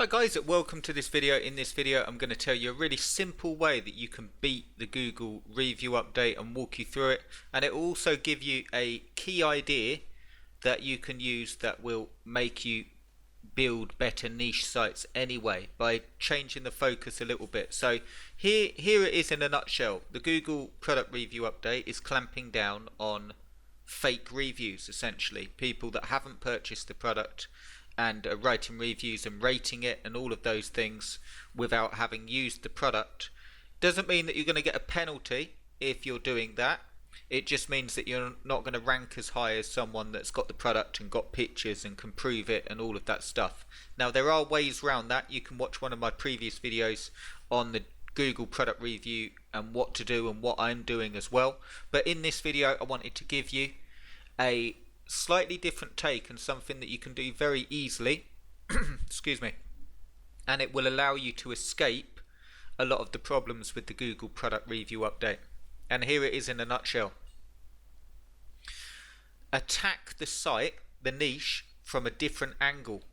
Hi guys, welcome to this video. In this video I'm going to tell you a really simple way that you can beat the Google review update and walk you through it, and it will also give you a key idea that you can use that will make you build better niche sites anyway by changing the focus a little bit. So here it is in a nutshell. The Google product review update is clamping down on fake reviews, essentially people that haven't purchased the product and writing reviews and rating it and all of those things without having used the product. Doesn't mean that you're going to get a penalty if you're doing that. It just means that you're not going to rank as high as someone that's got the product and got pictures and can prove it and all of that stuff. Now there are ways around that. You can watch one of my previous videos on the Google product review and what to do and what I'm doing as well. But in this video I wanted to give you a slightly different take and something that you can do very easily excuse me, and it will allow you to escape a lot of the problems with the Google product review update. And here it is in a nutshell. Attack the site, the niche, from a different angle.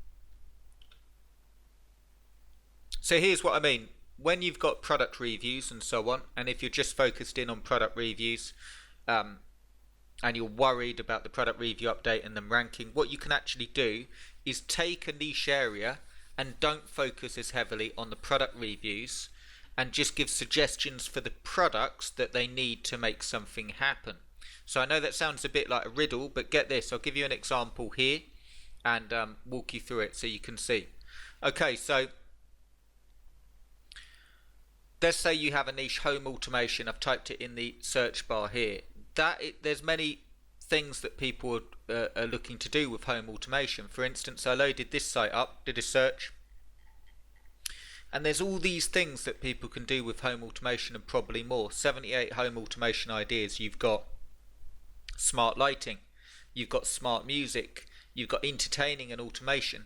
So here's what I mean. When you've got product reviews and so on, and if you're just focused in on product reviews and you're worried about the product review update and them ranking, what you can actually do is take a niche area and don't focus as heavily on the product reviews and just give suggestions for the products that they need to make something happen. So I know that sounds a bit like a riddle, but get this, I'll give you an example here and walk you through it so you can see. Okay, so let's say you have a niche home automation. I've typed it in the search bar here. There's many things that people are looking to do with home automation. For instance, I loaded this site up, did a search, and there's all these things that people can do with home automation and probably more. 78 home automation ideas. You've got smart lighting, you've got smart music, you've got entertaining and automation,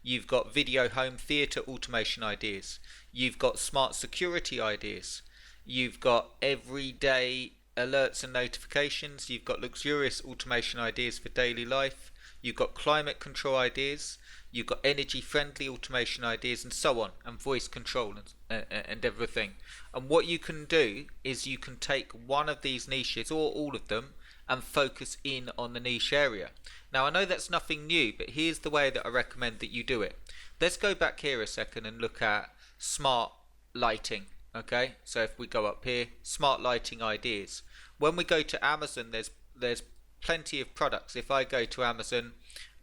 you've got video home theater automation ideas, you've got smart security ideas, you've got everyday alerts and notifications, you've got luxurious automation ideas for daily life, you've got climate control ideas, you've got energy friendly automation ideas, and so on, and voice control and everything. And what you can do is you can take one of these niches or all of them and focus in on the niche area. Now I know that's nothing new, but here's the way that I recommend that you do it. Let's go back here a second and look at smart lighting. Okay, so if we go up here, smart lighting ideas. When we go to Amazon, there's plenty of products. If I go to Amazon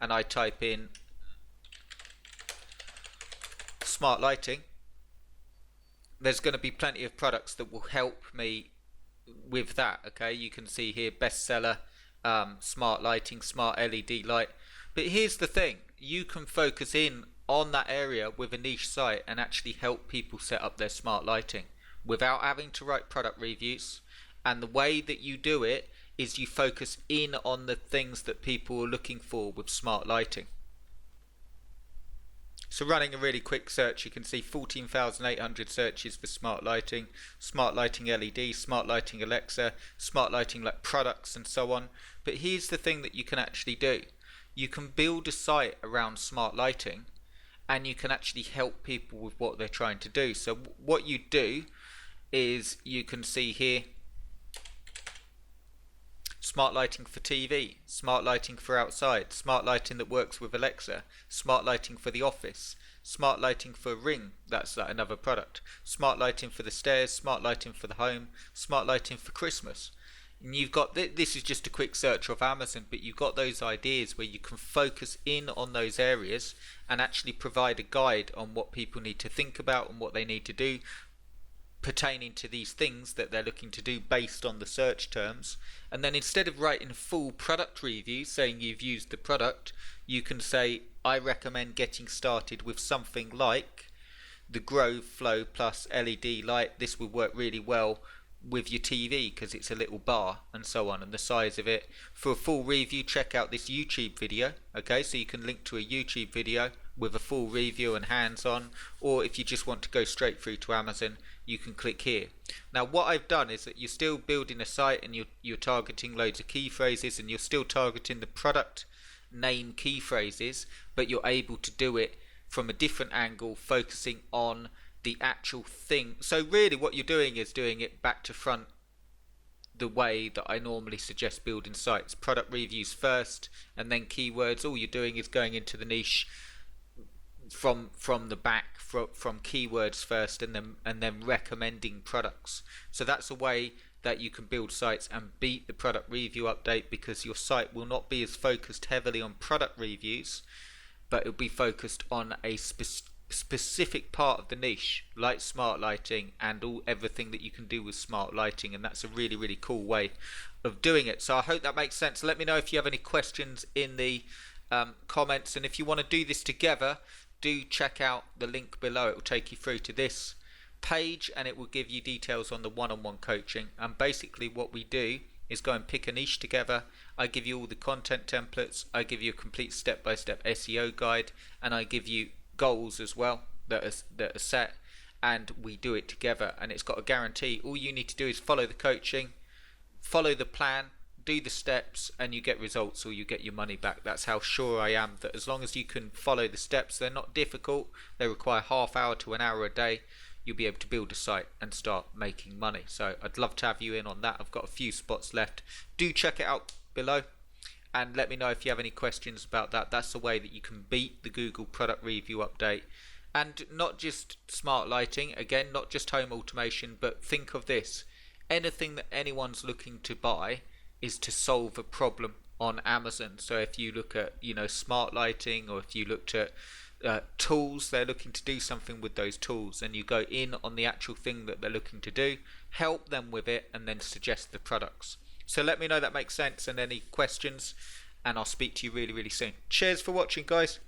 and I type in smart lighting, there's going to be plenty of products that will help me with that. Okay, you can see here bestseller, smart lighting, smart LED light. But here's the thing, you can focus in on that area with a niche site and actually help people set up their smart lighting without having to write product reviews. And the way that you do it is you focus in on the things that people are looking for with smart lighting. So running a really quick search, you can see 14,800 searches for smart lighting LED, smart lighting Alexa, smart lighting like products and so on. But here's the thing that you can actually do. You can build a site around smart lighting and you can actually help people with what they're trying to do. So what you do is you can see here smart lighting for TV, smart lighting for outside, smart lighting that works with Alexa, smart lighting for the office, smart lighting for Ring, that's like another product, smart lighting for the stairs, smart lighting for the home, smart lighting for Christmas. And you've got, this is just a quick search of Amazon, but you've got those ideas where you can focus in on those areas and actually provide a guide on what people need to think about and what they need to do pertaining to these things that they're looking to do based on the search terms. And then instead of writing a full product review saying you've used the product, you can say, I recommend getting started with something like the Grove Flow Plus LED light. This will work really well with your TV because it's a little bar and so on, and the size of it. For a full review, check out this YouTube video. Okay, so you can link to a YouTube video with a full review and hands-on, or if you just want to go straight through to Amazon, you can click here. Now what I've done is that you're still building a site and you're targeting loads of key phrases and you're still targeting the product name key phrases, but you're able to do it from a different angle, focusing on the actual thing. So really what you're doing is doing it back to front, the way that I normally suggest building sites. Product reviews first and then keywords. All you're doing is going into the niche from the back, from keywords first, and then recommending products. So that's a way that you can build sites and beat the product review update, because your site will not be as focused heavily on product reviews, but it'll be focused on a specific part of the niche, like smart lighting and everything that you can do with smart lighting. And that's a really, really cool way of doing it. So I hope that makes sense. Let me know if you have any questions in the comments, and if you want to do this together, do check out the link below. It will take you through to this page and it will give you details on the one-on-one coaching. And basically what we do is go and pick a niche together. I give you all the content templates, I give you a complete step-by-step SEO guide, and I give you goals as well that are set, and we do it together. And it's got a guarantee. All you need to do is follow the coaching, follow the plan, do the steps, and you get results, or you get your money back. That's how sure I am that as long as you can follow the steps, they're not difficult, they require half hour to an hour a day, you'll be able to build a site and start making money. So I'd love to have you in on that. I've got a few spots left. Do check it out below and let me know if you have any questions about that. That's the way that you can beat the Google product review update. And not just smart lighting, again, not just home automation, but think of this: anything that anyone's looking to buy is to solve a problem on Amazon. So if you look at, smart lighting, or if you looked at tools, they're looking to do something with those tools, and you go in on the actual thing that they're looking to do, help them with it, and then suggest the products. So let me know that makes sense, and any questions, and I'll speak to you really, really soon. Cheers for watching, guys.